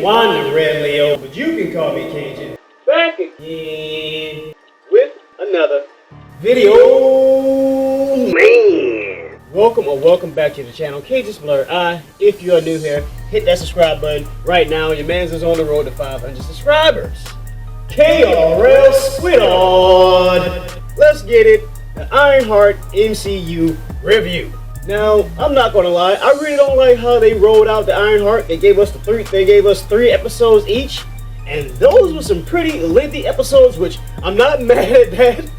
Wanda Red Leo, but you can call me Cajun. Back again with another video, man. Welcome back to the channel, Cajun's Blerd. If you are new here, hit that subscribe button right now. Your man's is on the road to 500 subscribers. KRL Squidard. Let's get it. The Ironheart MCU review. Now, I'm not gonna lie, I really don't like how they rolled out the Ironheart. They gave us three episodes each, and those were some pretty lengthy episodes, which I'm not mad at that.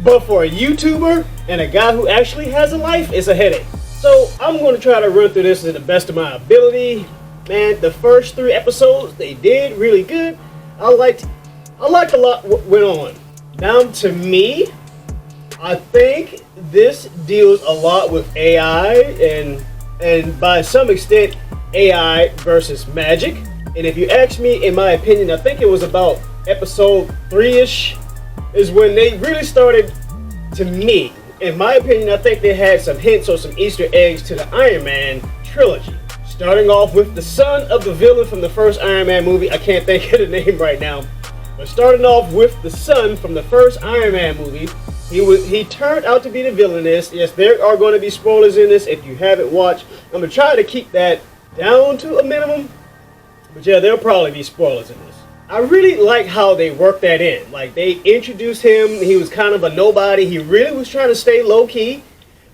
But for a YouTuber and a guy who actually has a life, it's a headache. So I'm gonna try to run through this to the best of my ability. Man, the first 3 episodes, they did really good. I liked a lot what went on. Now, to me, I think this deals a lot with AI and by some extent AI versus magic. And if you ask me, in my opinion, I think it was about episode 3-ish is when they really started, to me, in my opinion, I think they had some hints or some Easter eggs to the Iron Man trilogy. Starting off with the son of the villain from the first Iron Man movie. I can't think of the name right now. But starting off with the son from the first Iron Man movie, he turned out to be the villainous. Yes, there are going to be spoilers in this if you haven't watched. I'm going to try to keep that down to a minimum. But yeah, there'll probably be spoilers in this. I really like how they worked that in. Like, they introduced him. He was kind of a nobody. He really was trying to stay low-key.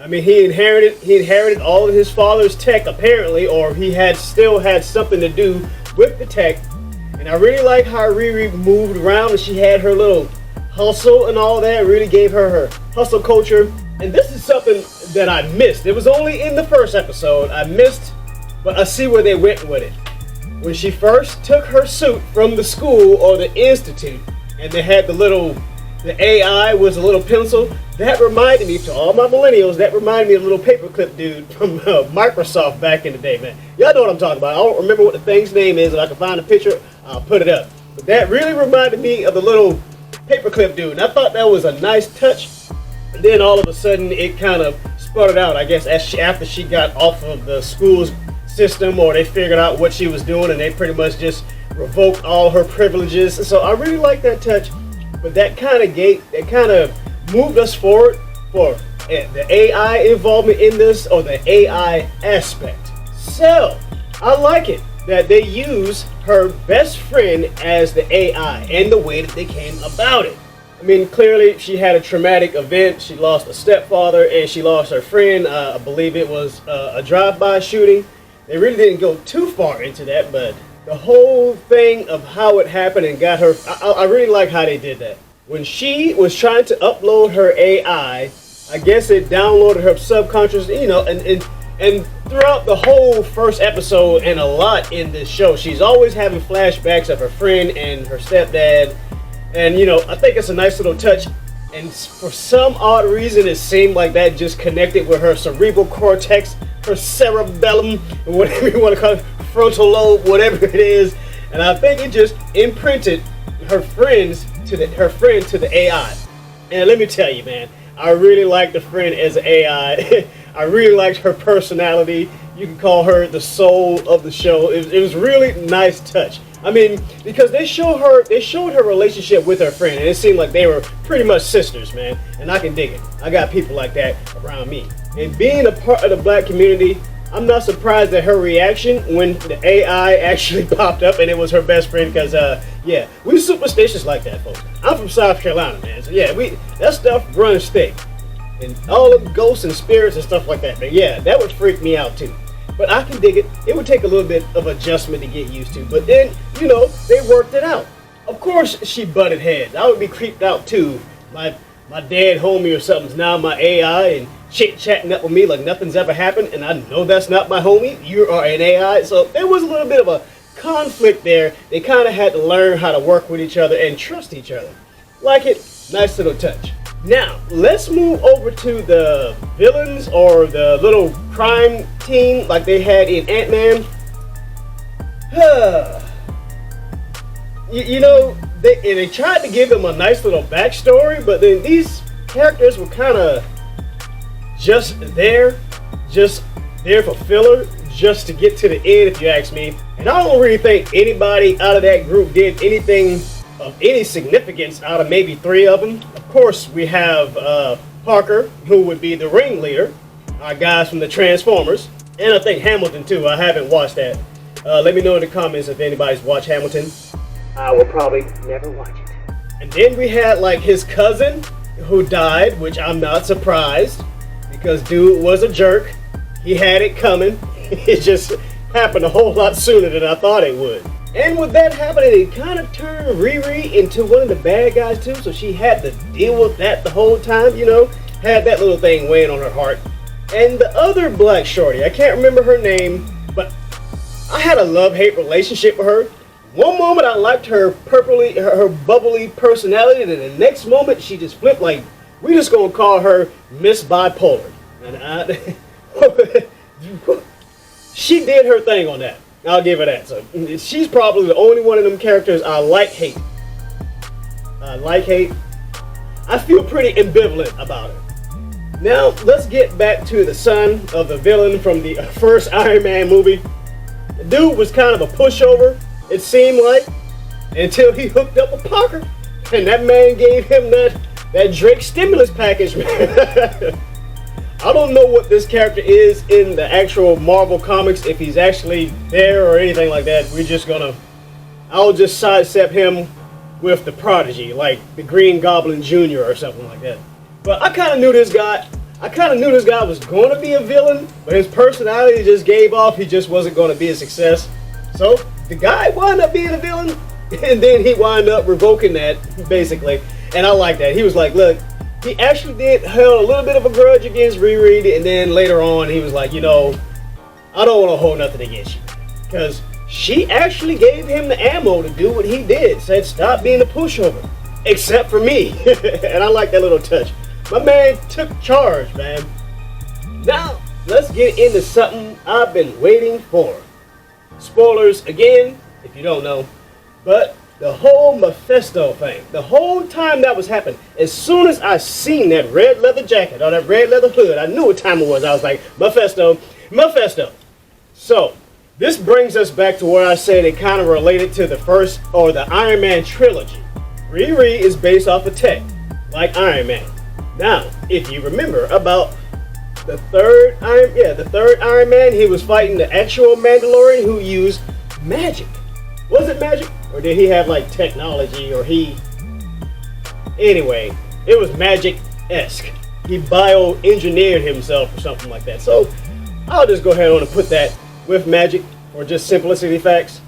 I mean, he inherited all of his father's tech, apparently, or he still had something to do with the tech. And I really like how Riri moved around and she had her little hustle and all that. Really gave her hustle culture. And this is something that I missed. It was only in the first episode. I missed, but I see where they went with it. When she first took her suit from the school or the institute, and they had the AI was a little pencil, that reminded me, to all my millennials, that reminded me of a little paperclip dude from Microsoft back in the day, man. Y'all know what I'm talking about. I don't remember what the thing's name is. If I can find a picture, I'll put it up. But that really reminded me of the little paperclip dude, and I thought that was a nice touch. And then all of a sudden, it kind of sputtered out, I guess, after she got off of the school's system, or they figured out what she was doing, and they pretty much just revoked all her privileges. So I really like that touch. But that kind of moved us forward for the AI involvement in this, or the AI aspect. So I like it that they use her best friend as the AI and the way that they came about it. I mean, clearly she had a traumatic event. She lost a stepfather and she lost her friend. I believe it was a drive-by shooting. They really didn't go too far into that, but the whole thing of how it happened and got her, I really like how they did that. When she was trying to upload her AI, I guess it downloaded her subconscious, and throughout the whole first episode and a lot in this show, she's always having flashbacks of her friend and her stepdad. And, I think it's a nice little touch. And for some odd reason, it seemed like that just connected with her cerebral cortex, her cerebellum, whatever you want to call it, frontal lobe, whatever it is. And I think it just imprinted her friend to the AI. And let me tell you, man, I really liked the friend as an AI. I really liked her personality. You can call her the soul of the show. It was really nice touch. I mean, because they showed her relationship with her friend, and it seemed like they were pretty much sisters, man. And I can dig it. I got people like that around me. And being a part of the black community, I'm not surprised at her reaction when the AI actually popped up and it was her best friend, because, yeah, we superstitious like that, folks. I'm from South Carolina, man, so yeah, that stuff runs thick. And all of ghosts and spirits and stuff like that, but yeah, that would freak me out too. But I can dig it. It would take a little bit of adjustment to get used to, but then, they worked it out. Of course she butted heads. I would be creeped out too. My dead homie or something's now my AI and chit-chatting up with me like nothing's ever happened, and I know that's not my homie. You are an AI. So there was a little bit of a conflict there. They kind of had to learn how to work with each other and trust each other. Like it. Nice little touch. Now, let's move over to the villains, or the little crime team like they had in Ant-Man. They tried to give them a nice little backstory, but then these characters were kind of just there for filler, just to get to the end, if you ask me. And I don't really think anybody out of that group did anything of any significance out of maybe 3 of them. Of course, we have Parker, who would be the ringleader, our guys from the Transformers, and I think Hamilton too. I haven't watched that. Let me know in the comments if anybody's watched Hamilton. I will probably never watch it. And then we had like his cousin who died, which I'm not surprised because dude was a jerk. He had it coming. It just happened a whole lot sooner than I thought it would. And with that happening, it kind of turned Riri into one of the bad guys too, so she had to deal with that the whole time, you know, had that little thing weighing on her heart. And the other black shorty, I can't remember her name, but I had a love-hate relationship with her. One moment I liked her her bubbly personality, and then the next moment she just flipped. Like, we just gonna call her Miss Bipolar. And she did her thing on that. I'll give her that. So she's probably the only one of them characters I like-hate. I feel pretty ambivalent about her. Now let's get back to the son of the villain from the first Iron Man movie. The dude was kind of a pushover, it seemed like, until he hooked up with Parker, and that man gave him that Drake stimulus package, man. I don't know what this character is in the actual Marvel comics, if he's actually there or anything like that. I'll just sidestep him with the Prodigy, like the Green Goblin Jr. or something like that. But I kind of knew this guy. Was going to be a villain, but his personality just gave off. He just wasn't going to be a success. So the guy wound up being a villain, and then he wound up revoking that, basically. And I like that. He was like, look, he actually held a little bit of a grudge against Riri, and then later on he was like, you know, I don't want to hold nothing against you. Because she actually gave him the ammo to do what he did. Said, stop being a pushover. Except for me. And I like that little touch. My man took charge, man. Now, let's get into something I've been waiting for. Spoilers again, if you don't know. But the whole Mephisto thing, the whole time that was happening, as soon as I seen that red leather jacket or that red leather hood, I knew what time it was. I was like, Mephisto, Mephisto. So, this brings us back to where I said it kind of related to the first, or the Iron Man trilogy. Riri is based off of tech, like Iron Man. Now, if you remember about the third Iron Man, he was fighting the actual Mandalorian who used magic. Was it magic? Or did he have like technology, or anyway, it was magic-esque. He bioengineered himself or something like that. So, I'll just go ahead on and put that with magic for just simplicity facts.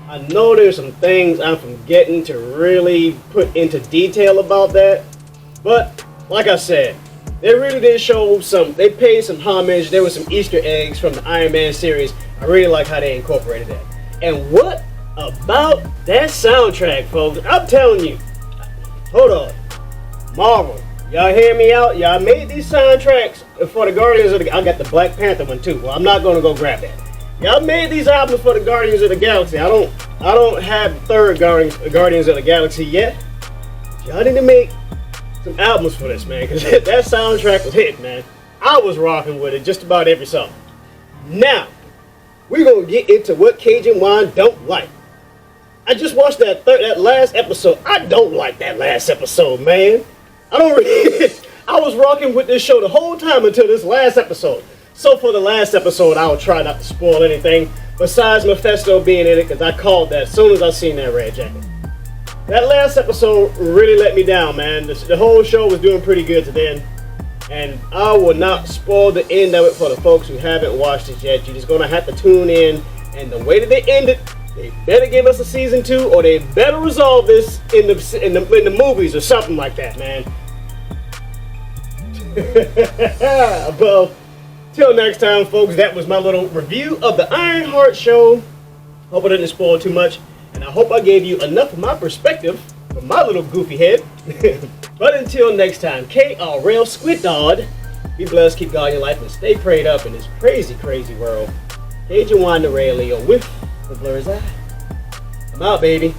I know there's some things I'm forgetting to really put into detail about that. But, like I said, they really did show they paid some homage. There were some Easter eggs from the Iron Man series. I really like how they incorporated that. And what about that soundtrack, folks? I'm telling you. Hold on. Marvel, y'all hear me out? Y'all made these soundtracks for the Guardians of the I got the Black Panther one too. Well, I'm not gonna go grab that. Y'all made these albums for the Guardians of the Galaxy. I don't have the third Guardians of the Galaxy yet. Y'all need to make some albums for this, man, because that soundtrack was hit, man. I was rocking with it just about every song. Now, we're going to get into what Cajun Wine don't like. I just watched that last episode. I don't like that last episode, man. I was rocking with this show the whole time until this last episode. So for the last episode, I will try not to spoil anything besides Mephisto being in it, because I called that as soon as I seen that red jacket. That last episode really let me down, man. The whole show was doing pretty good to then. And I will not spoil the end of it for the folks who haven't watched it yet. You're just going to have to tune in. And the way that they end it, they better give us a season 2, or they better resolve this in the movies or something like that, man. Well, till next time, folks, that was my little review of the Ironheart show. Hope I didn't spoil too much. And I hope I gave you enough of my perspective from my little goofy head. But until next time, KRL Squid Dog. Be blessed, keep God in your life, and stay prayed up in this crazy, crazy world. Cajun Wine the Ray Leo with the Blerd's Eye. I'm out, baby.